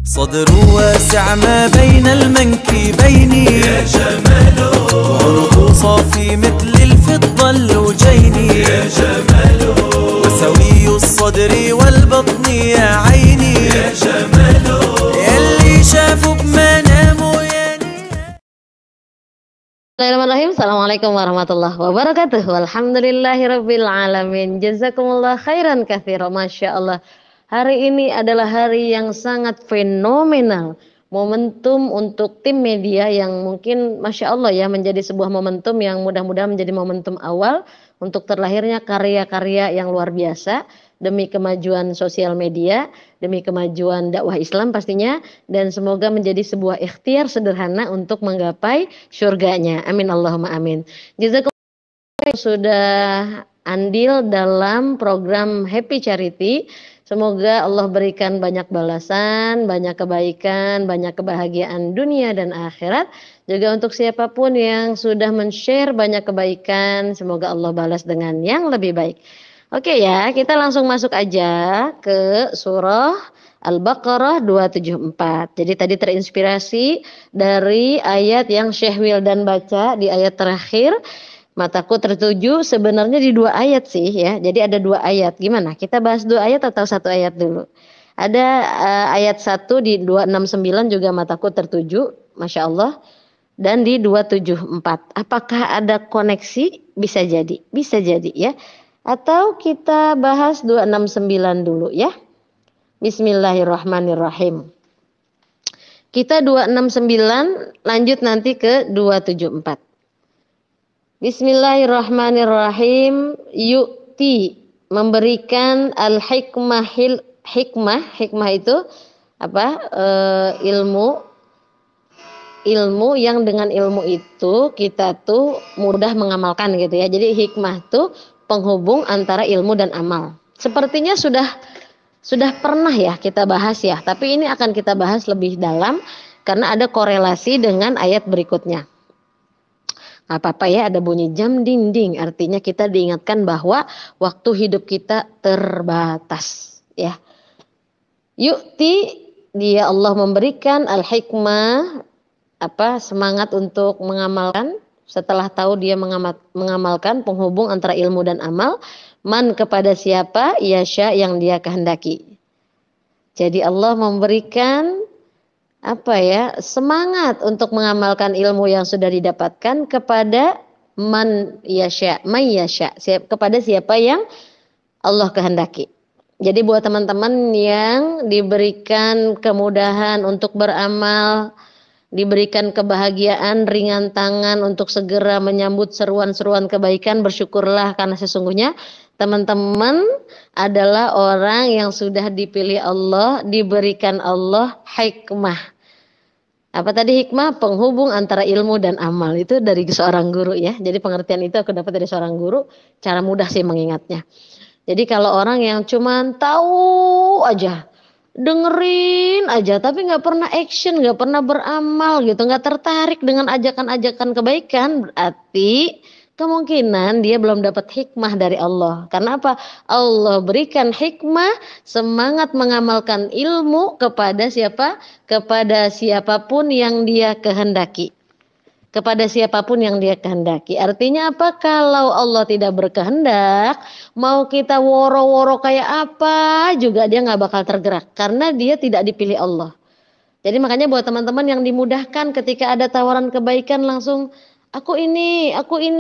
صدر واسع ما بين المنكبين يا جماله، وعنق صافي مثل الفضة اللوجين يا جماله، وسوي الصدر والبطن يا عيني يا جماله، يلي شافوا بمنامه يا Bismillahirrahmanirrahim. Assalamualaikum warahmatullahi wabarakatuh. Walhamdulillahirabbil alamin. Jazakumullah khairan katsira. Masya Allah. Hari ini adalah hari yang sangat fenomenal. Momentum untuk tim media yang mungkin Masya Allah ya menjadi sebuah momentum yang mudah-mudahan menjadi momentum awal untuk terlahirnya karya-karya yang luar biasa demi kemajuan sosial media, demi kemajuan dakwah Islam pastinya, dan semoga menjadi sebuah ikhtiar sederhana untuk menggapai syurganya. Amin Allahumma amin. Jazakumullah sudah andil dalam program Happy Charity. Semoga Allah berikan banyak balasan, banyak kebaikan, banyak kebahagiaan dunia dan akhirat. Juga untuk siapapun yang sudah men-share banyak kebaikan, semoga Allah balas dengan yang lebih baik. Oke ya, kita langsung masuk aja ke surah Al-Baqarah 274. Jadi tadi terinspirasi dari ayat yang Syekh Wildan baca di ayat terakhir. Mataku tertuju sebenarnya di dua ayat sih ya. Jadi ada dua ayat. Gimana? Kita bahas dua ayat atau satu ayat dulu? Ada ayat 1 di 269 juga mataku tertuju. Masya Allah. Dan di 274. Apakah ada koneksi? Bisa jadi. Bisa jadi ya. Atau kita bahas 269 dulu ya. Bismillahirrahmanirrahim. Kita 269 lanjut nanti ke 274. Bismillahirrahmanirrahim. Yu'ti memberikan al-hikmah. Hikmah itu apa? Ilmu yang dengan ilmu itu kita tuh mudah mengamalkan gitu ya. Jadi hikmah tuh penghubung antara ilmu dan amal. Sepertinya sudah pernah ya kita bahas ya, tapi ini akan kita bahas lebih dalam karena ada korelasi dengan ayat berikutnya. Gak apa-apa ya, ada bunyi jam dinding, artinya kita diingatkan bahwa waktu hidup kita terbatas ya. Yu'ti, dia Allah memberikan al-hikmah, semangat untuk mengamalkan. Setelah tahu dia mengamalkan penghubung antara ilmu dan amal, man kepada siapa yasha yang dia kehendaki. Jadi Allah memberikan semangat untuk mengamalkan ilmu yang sudah didapatkan kepada man yasha, kepada siapa yang Allah kehendaki. Jadi buat teman-teman yang diberikan kemudahan untuk beramal, diberikan kebahagiaan, ringan tangan untuk segera menyambut seruan-seruan kebaikan, bersyukurlah karena sesungguhnya teman-teman adalah orang yang sudah dipilih Allah, diberikan Allah hikmah. Apa tadi hikmah? Penghubung antara ilmu dan amal. Itu dari seorang guru ya. Jadi pengertian itu aku dapat dari seorang guru, cara mudah sih mengingatnya. Jadi kalau orang yang cuma tahu aja, dengerin aja tapi nggak pernah action, nggak pernah beramal gitu, nggak tertarik dengan ajakan-ajakan kebaikan, berarti kemungkinan dia belum dapat hikmah dari Allah. Karena apa? Allah berikan hikmah, semangat mengamalkan ilmu kepada siapa? Kepada siapapun yang dia kehendaki. Kepada siapapun yang dia kehendaki. Artinya apa? Kalau Allah tidak berkehendak, mau kita woro-woro kayak apa juga dia nggak bakal tergerak. Karena dia tidak dipilih Allah. Jadi makanya buat teman-teman yang dimudahkan ketika ada tawaran kebaikan langsung, aku ini,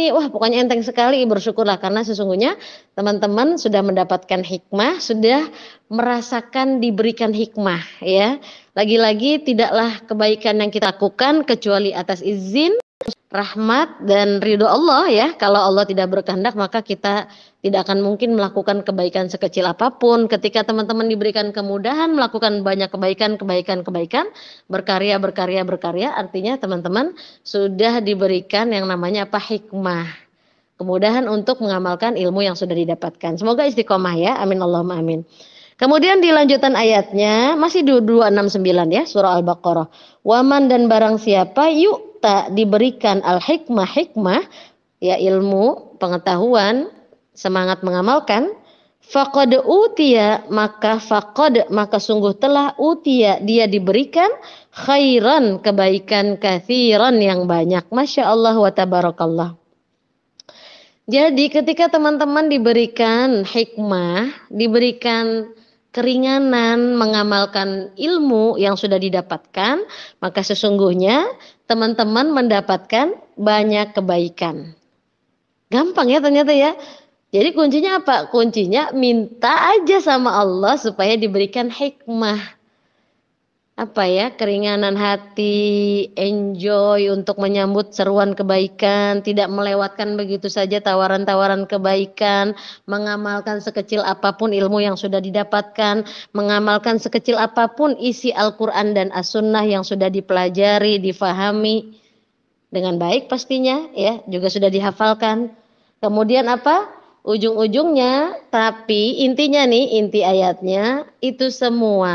wah pokoknya enteng sekali, bersyukurlah. Karena sesungguhnya teman-teman sudah mendapatkan hikmah, sudah merasakan diberikan hikmah ya. Lagi-lagi tidaklah kebaikan yang kita lakukan kecuali atas izin, rahmat dan ridho Allah ya. Kalau Allah tidak berkehendak maka kita tidak akan mungkin melakukan kebaikan sekecil apapun. Ketika teman-teman diberikan kemudahan melakukan banyak kebaikan, berkarya, artinya teman-teman sudah diberikan yang namanya hikmah. Kemudahan untuk mengamalkan ilmu yang sudah didapatkan. Semoga istiqomah ya. Amin Allahumma amin. Kemudian di lanjutan ayatnya masih 269 ya, surah Al-Baqarah. Waman dan barang siapa yu'ta diberikan al-hikmah ya ilmu, pengetahuan, semangat mengamalkan Faqad utiya, maka sungguh telah utiya, dia diberikan khairan, kebaikan, katsiran, yang banyak. Masya Allah wa tabarakallah. Jadi ketika teman-teman diberikan hikmah, diberikan keringanan mengamalkan ilmu yang sudah didapatkan, maka sesungguhnya teman-teman mendapatkan banyak kebaikan. Gampang ya ternyata ya. Jadi kuncinya apa? Kuncinya minta aja sama Allah supaya diberikan hikmah. Apa ya? Keringanan hati, enjoy untuk menyambut seruan kebaikan, tidak melewatkan begitu saja tawaran-tawaran kebaikan, mengamalkan sekecil apapun ilmu yang sudah didapatkan, mengamalkan sekecil apapun isi Al-Qur'an dan As-Sunnah yang sudah dipelajari, difahami dengan baik pastinya ya, juga sudah dihafalkan. Kemudian apa? Ujung-ujungnya, tapi intinya nih, inti ayatnya itu semua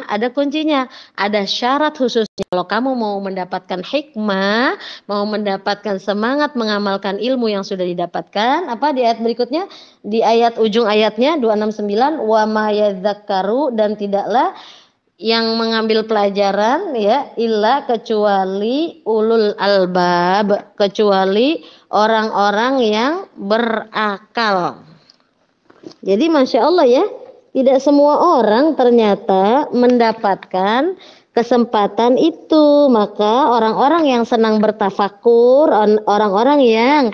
ada kuncinya, ada syarat khususnya. Kalau kamu mau mendapatkan hikmah, mau mendapatkan semangat mengamalkan ilmu yang sudah didapatkan, apa di ayat berikutnya, di ayat ujung ayatnya 269, wa ma yadzakkaru, dan tidaklah yang mengambil pelajaran ya illa kecuali ulul albab, kecuali orang-orang yang berakal. Jadi Masya Allah ya, tidak semua orang ternyata mendapatkan kesempatan itu. Maka orang-orang yang senang bertafakur, orang-orang yang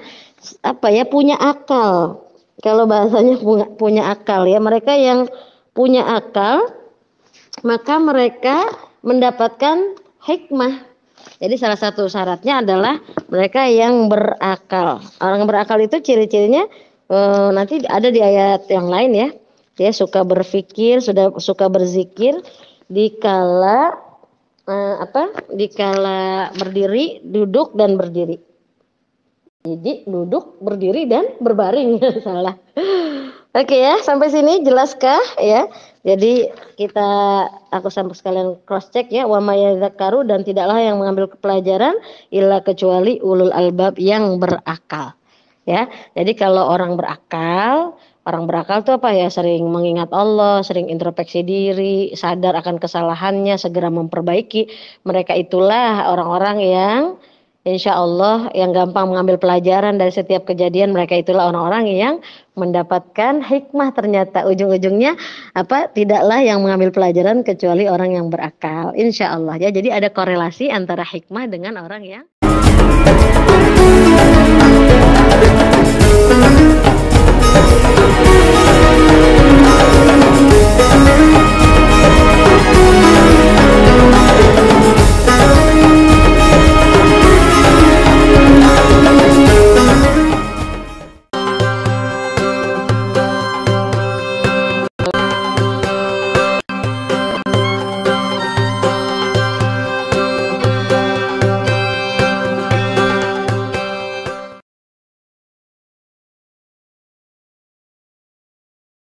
punya akal. Kalau bahasanya punya akal ya, mereka yang punya akal, maka mereka mendapatkan hikmah. Jadi salah satu syaratnya adalah mereka yang berakal. Orang berakal itu ciri-cirinya nanti ada di ayat yang lain ya. Dia suka berpikir, suka berzikir dikala dikala berdiri, duduk dan berdiri. Jadi duduk, berdiri dan berbaring. Salah. Oke ya, sampai sini jelaskah ya? Jadi aku sampai sekalian cross check ya, wa may yadzakkaru, dan tidaklah yang mengambil pelajaran illa kecuali ulul albab, yang berakal. Ya. Jadi kalau orang berakal itu apa ya? Sering mengingat Allah, sering introspeksi diri, sadar akan kesalahannya, segera memperbaiki. Mereka itulah orang-orang yang insya Allah yang gampang mengambil pelajaran dari setiap kejadian. Mereka itulah orang-orang yang mendapatkan hikmah. Ternyata ujung-ujungnya tidaklah yang mengambil pelajaran kecuali orang yang berakal, insya Allah ya. Jadi ada korelasi antara hikmah dengan orang yang